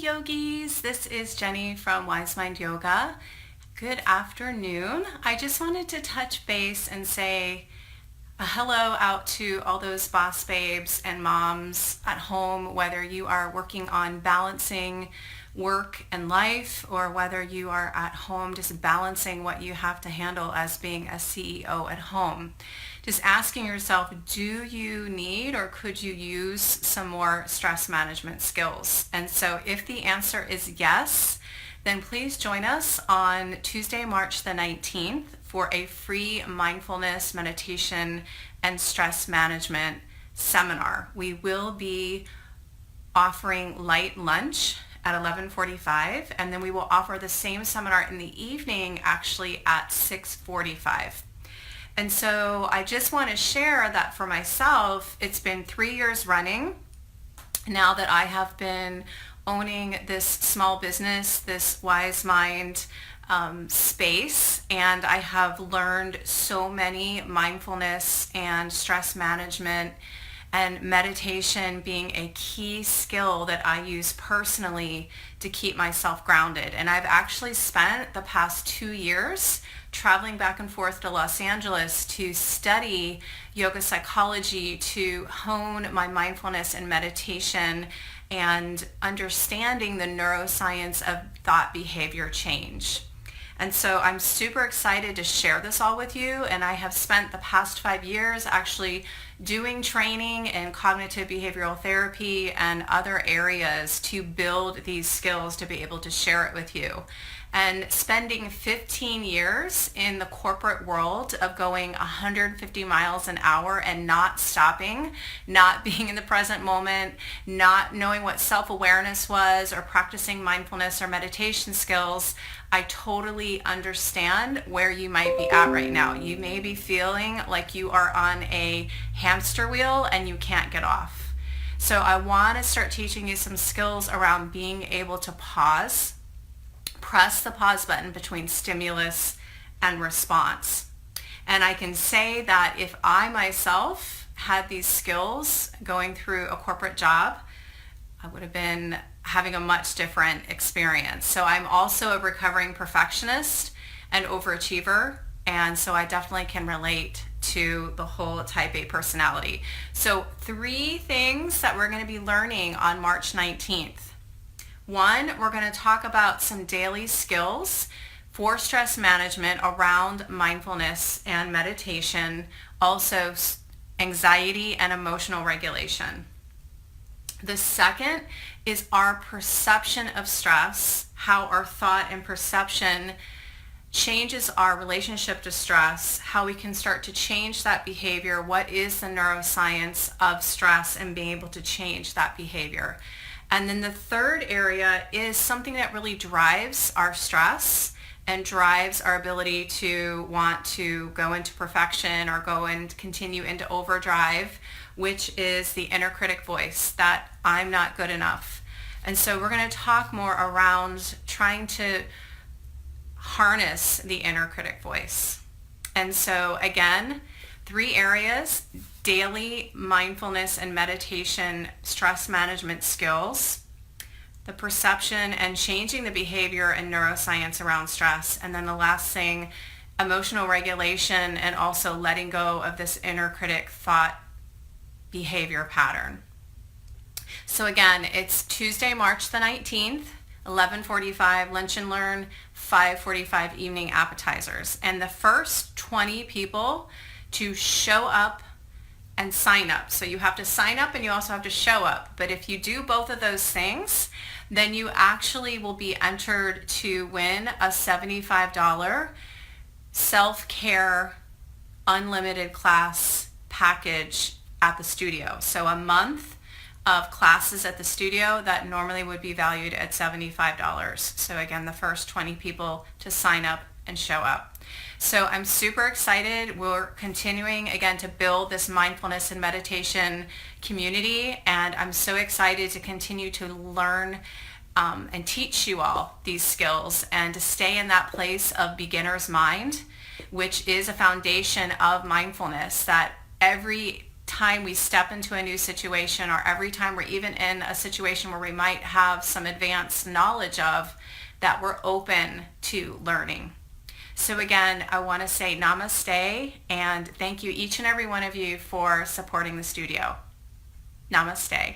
yogis. This is Jenny from WiseMind Yoga. Good afternoon. I just wanted to touch base and say a hello out to all those boss babes and moms at home, whether you are working on balancing work and life or whether you are at home just balancing what you have to handle as being a CEO at home. Just asking yourself, do you need or could you use some more stress management skills? And so if the answer is yes, then please join us on Tuesday, March the 19th for a free mindfulness meditation and stress management seminar. We will be offering light lunch at 11:45, and then we will offer the same seminar in the evening actually at 6:45. And so I just want to share that for myself, it's been 3 years running now that I have been owning this small business, this WiseMind space, and I have learned so many mindfulness and stress management and meditation being a key skill that I use personally to keep myself grounded. And I've actually spent the past 2 years traveling back and forth to Los Angeles to study yoga psychology, to hone my mindfulness and meditation and understanding the neuroscience of thought behavior change. And so I'm super excited to share this all with you. And I have spent the past 5 years actually doing training in cognitive behavioral therapy and other areas to build these skills to be able to share it with you. And spending 15 years in the corporate world of going 150 miles an hour and not stopping, not being in the present moment, not knowing what self-awareness was or practicing mindfulness or meditation skills, I totally understand where you might be at right now. You may be feeling like you are on a hamster wheel and you can't get off. So I want to start teaching you some skills around being able to pause. Press the pause button between stimulus and response. And I can say that if I myself had these skills going through a corporate job, I would have been having a much different experience. So I'm also a recovering perfectionist and overachiever, and so I definitely can relate to the whole type A personality. So 3 things that we're going to be learning on March 19th. 1, we're going to talk about some daily skills for stress management around mindfulness and meditation, also anxiety and emotional regulation. The second is our perception of stress, how our thought and perception changes our relationship to stress, how we can start to change that behavior, what is the neuroscience of stress and being able to change that behavior. And then the third area is something that really drives our stress and drives our ability to want to go into perfection or go and continue into overdrive, which is the inner critic voice, that I'm not good enough. And so we're going to talk more around trying to harness the inner critic voice. And so again, 3 areas: daily mindfulness and meditation stress management skills, the perception and changing the behavior and neuroscience around stress, and then the last thing, emotional regulation and also letting go of this inner critic thought behavior pattern. So again, it's Tuesday, March the 19th, 11:45 lunch and learn, 5:45 evening appetizers. And the first 20 people to show up and sign up. So you have to sign up and you also have to show up. But if you do both of those things, then you actually will be entered to win a $75 self-care unlimited class package at the studio. So a month of classes at the studio that normally would be valued at $75. So again, the first 20 people to sign up and show up. So I'm super excited. We're continuing again to build this mindfulness and meditation community, and I'm so excited to continue to learn and teach you all these skills and to stay in that place of beginner's mind, which is a foundation of mindfulness, that every time we step into a new situation, or every time we're even in a situation where we might have some advanced knowledge of, that we're open to learning. So again, I want to say namaste, and thank you each and every one of you for supporting the studio. Namaste.